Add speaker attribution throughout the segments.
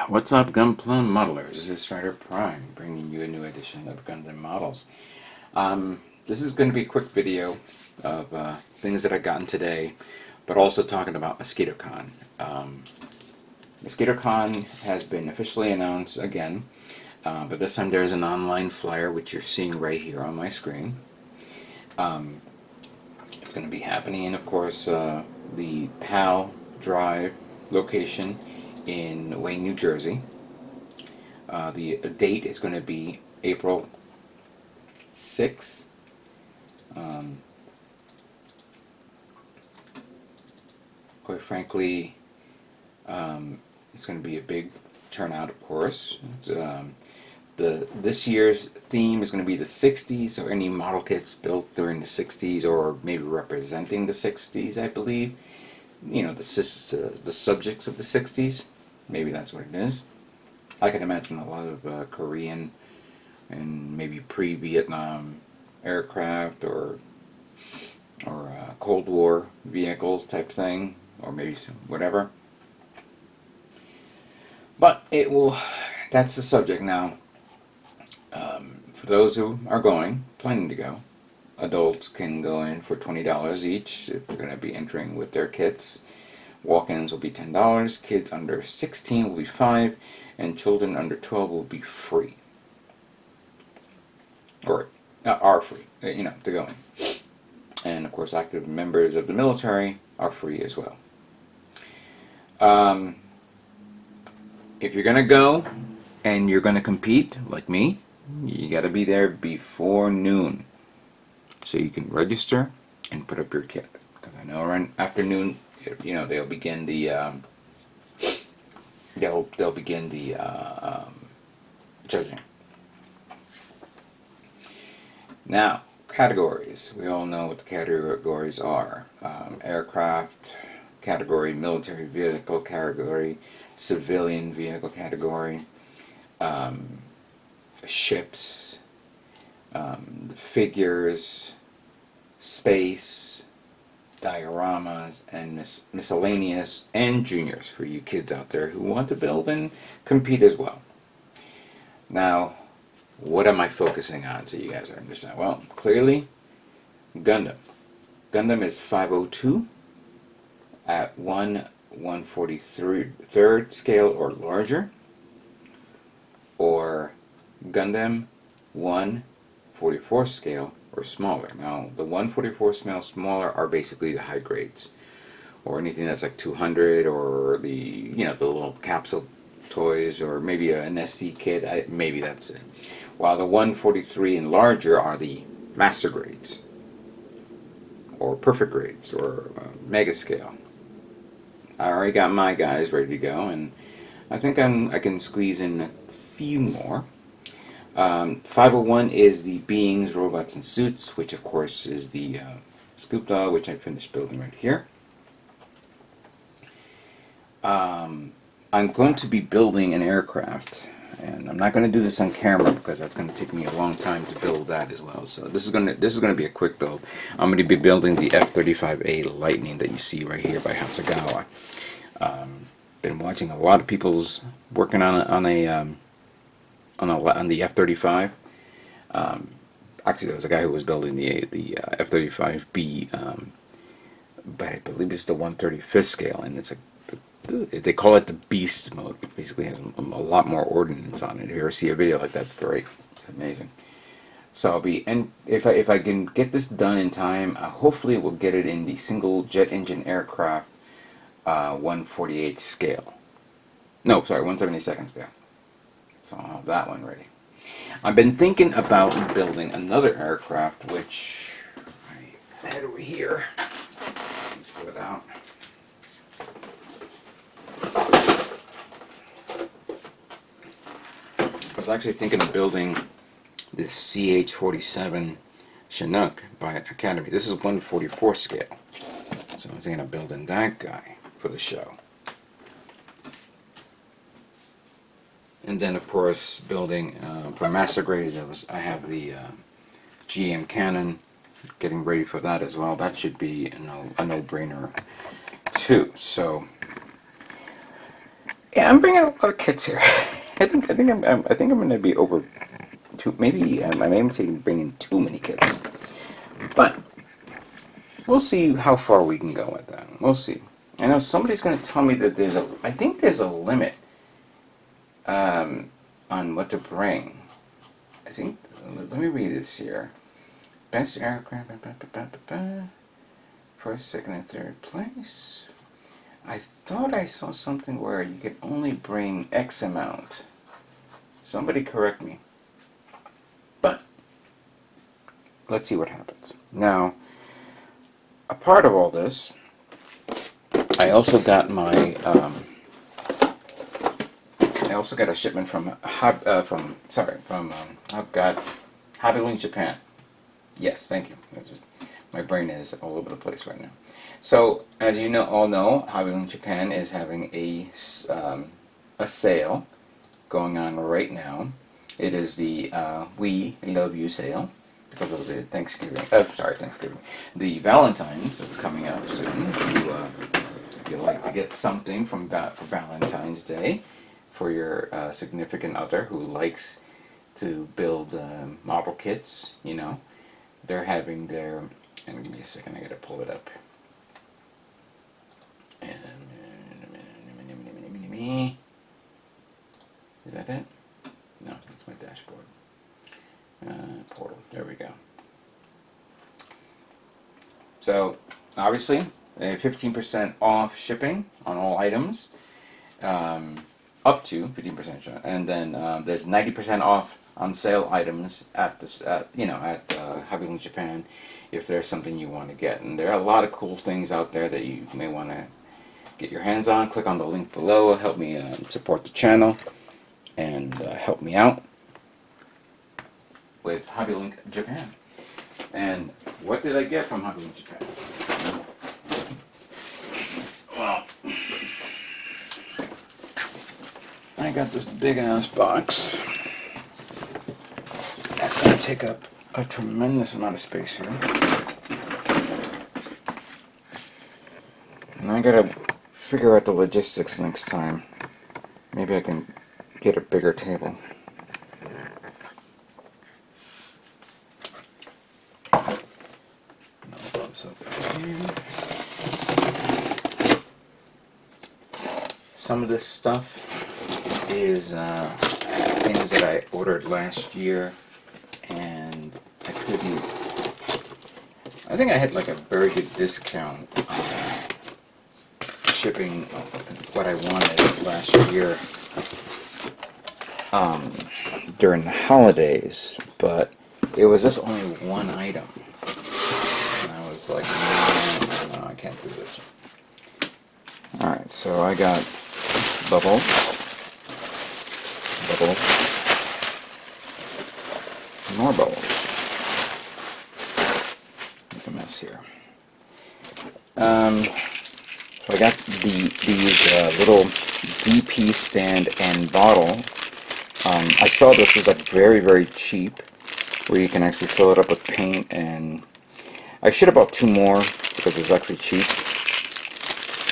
Speaker 1: What's up, Gunplum Modelers? This is Strider Prime, bringing you a new edition of Gundam Models. This is going to be a quick video of things that I've gotten today, but also talking about Mosquitocon. Mosquitocon has been officially announced again, but this time there's an online flyer, which you're seeing right here on my screen. It's going to be happening in, of course, the PAL Drive location in Wayne, New Jersey. The date is going to be April 6th. Quite frankly, it's going to be a big turnout, of course. This year's theme is going to be the 60s, so any model kits built during the 60s or maybe representing the 60s, I believe. You know, the subjects of the 60s. Maybe that's what it is. I can imagine a lot of Korean and maybe pre-Vietnam aircraft or Cold War vehicles type thing, or maybe whatever. But it will. That's the subject now. For those who are planning to go, adults can go in for $20 each if they're going to be entering with their kits. Walk-ins will be $10, kids under 16 will be $5, and children under 12 will be free. Or are free, you know, to go in. And of course, active members of the military are free as well. If you're going to go and you're going to compete, like me, you got to be there before noon, so you can register and put up your kit. Because I know around afternoon, you know, they'll begin the judging. Now, categories. We all know what the categories are. Aircraft category, military vehicle category, civilian vehicle category, ships, figures, space, dioramas, and miscellaneous, and juniors for you kids out there who want to build and compete as well. Now, what am I focusing on so you guys understand? Well, clearly, Gundam. Gundam is 502 at 1/143rd scale or larger, or Gundam 1/44 scale or smaller. Now, the 1/44 scale smaller are basically the high grades, or anything that's like 200, or the the little capsule toys, or maybe an SC kit. Maybe that's it. While the 1/43 and larger are the master grades, or perfect grades, or mega scale. I already got my guys ready to go, and I think I can squeeze in a few more. 501 is the beings, robots, and suits, which of course is the Scoop Dog, which I finished building right here. I'm going to be building an aircraft, and I'm not going to do this on camera because that's going to take me a long time to build that as well. So this is going to be a quick build. I'm going to be building the F-35A Lightning that you see right here by Hasegawa. Been watching a lot of people's working on the F-35. Actually, there was a guy who was building the F-35B, but I believe it's the 1/35th scale, and it's they call it the Beast mode. It basically has a lot more ordnance on it. If you ever see a video like that, it's great. It's amazing. So if I can get this done in time, hopefully we'll get it in the single jet engine aircraft 1/48 scale. No, sorry, 1/72nd scale. So I'll have that one ready. I've been thinking about building another aircraft, which I had over here. Let's pull it out. I was actually thinking of building this CH-47 Chinook by Academy. This is 1/44 scale. So I'm thinking of building that guy for the show. And then, of course, building for master grade, I have the GM cannon, getting ready for that as well. That should be a no-brainer too. So Yeah, I'm bringing a lot of kits here. I think I'm going to be over two. Maybe I may say bringing too many kits, but we'll see how far we can go with that. We'll see. I know somebody's going to tell me that I think there's a limit on what to bring. I think. Let me read this here. Best aircraft. First, second, and third place. I thought I saw something where you could only bring X amount. Somebody correct me. But let's see what happens. Now, a part of all this, I also got my I also got a shipment from Hobby Link Japan. Yes, thank you. My brain is all over the place right now. So, as you all know, Hobby Link Japan is having a sale going on right now. It is the We Love You sale because of the Thanksgiving. The Valentine's that's coming up soon. If you like to get something for Valentine's Day for your significant other who likes to build model kits, they're having their. And give me a second, I gotta pull it up. Is that it? No, that's my dashboard. Portal. There we go. So, obviously, 15% off shipping on all items, up to 15%, and then there's 90% off on sale items at Hobby Link Japan if there's something you want to get. And there are a lot of cool things out there that you may want to get your hands on. Click on the link below. Help me support the channel and help me out with Hobby Link Japan. And what did I get from Hobby Link Japan? Well, I got this big ass box. That's going to take up a tremendous amount of space here. And I gotta figure out the logistics next time. Maybe I can get a bigger table. Some of this stuff is things that I ordered last year, and I think I had like a very good discount on shipping what I wanted last year during the holidays, but it was just only one item. And I was like, no, I can't do this. Alright, so I got bubbles, more bubbles. Make a mess here. So I got these little DP stand and bottle. I saw this was like very, very cheap, where you can actually fill it up with paint, and I should have bought 2 more because it's actually cheap.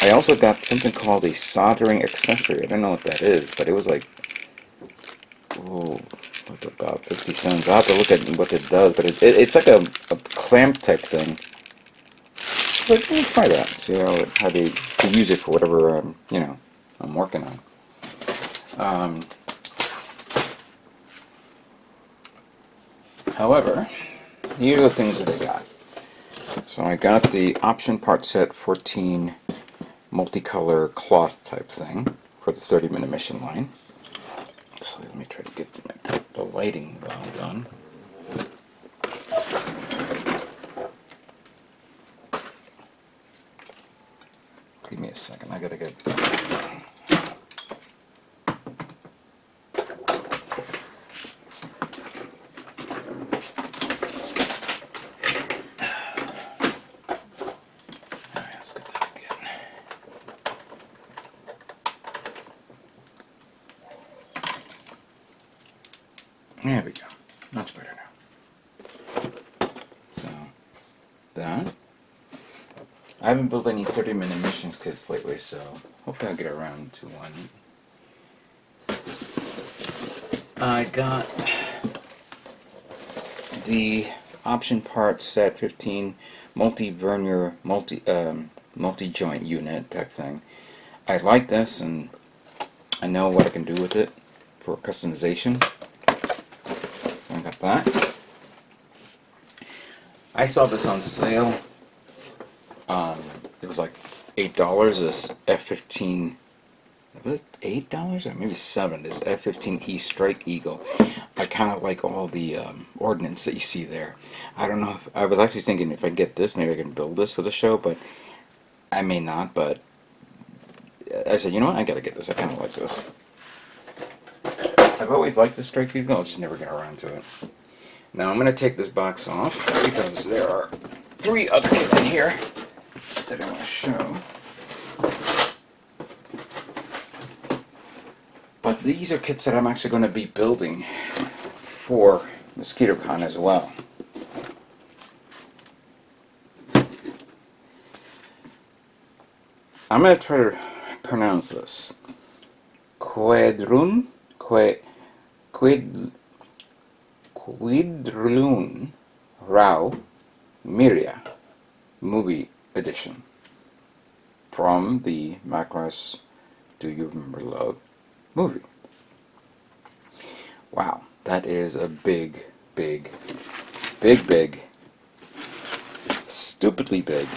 Speaker 1: I also got something called a soldering accessory. I don't know what that is, but it was like, about 50 cents. I'll have to look at what it does, but it's like a clamp type thing. But let's try that. See how to use it for whatever I'm working on. However, here are the things that I got. So I got the option part set 14 multicolor cloth type thing for the 30-minute mission line. So let me try to get the lighting well done. Give me a second, I gotta get... There we go. Much better now. So, that. I haven't built any 30-minute missions kits lately, so hopefully I'll get around to one I got the option part set 15 multi-vernier, multi-joint unit type thing. I like this, and I know what I can do with it for customization. I got that. I saw this on sale. It was like $8. This F-15. Was it $8 or maybe $7? This F-15E Strike Eagle. I kind of like all the ordnance that you see there. I don't know if I was actually thinking if I get this, maybe I can build this for the show, but I may not. But I said, you know what? I gotta get this. I kind of like this. I've always liked the Strike Eagle. I'll just never get around to it. Now I'm gonna take this box off because there are 3 other kits in here that I want to show. But these are kits that I'm actually going to be building for Mosquitocon as well. I'm going to try to pronounce this. Quidrun Rao Miria movie edition from the Macross Do You Remember Love movie. Wow, that is a big, stupidly big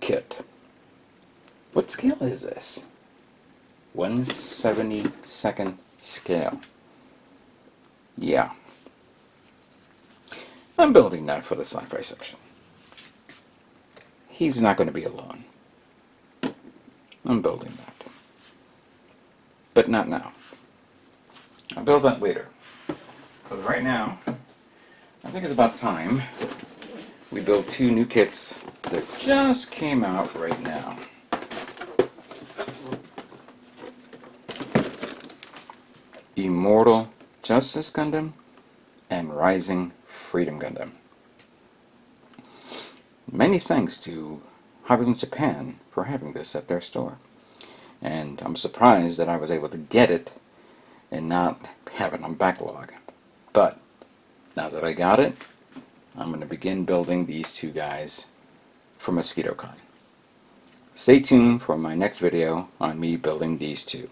Speaker 1: kit. What scale is this? 1/72nd scale. Yeah. I'm building that for the sci-fi section. He's not going to be alone. I'm building that. But not now. I'll build that later. But right now, I think it's about time we build 2 new kits that just came out right now. Immortal Justice Gundam and Rising Freedom Gundam. Many thanks to Hobbyland Japan for having this at their store. And I'm surprised that I was able to get it and not have it on backlog. But now that I got it, I'm going to begin building these 2 guys for Mosquitocon. Stay tuned for my next video on me building these 2.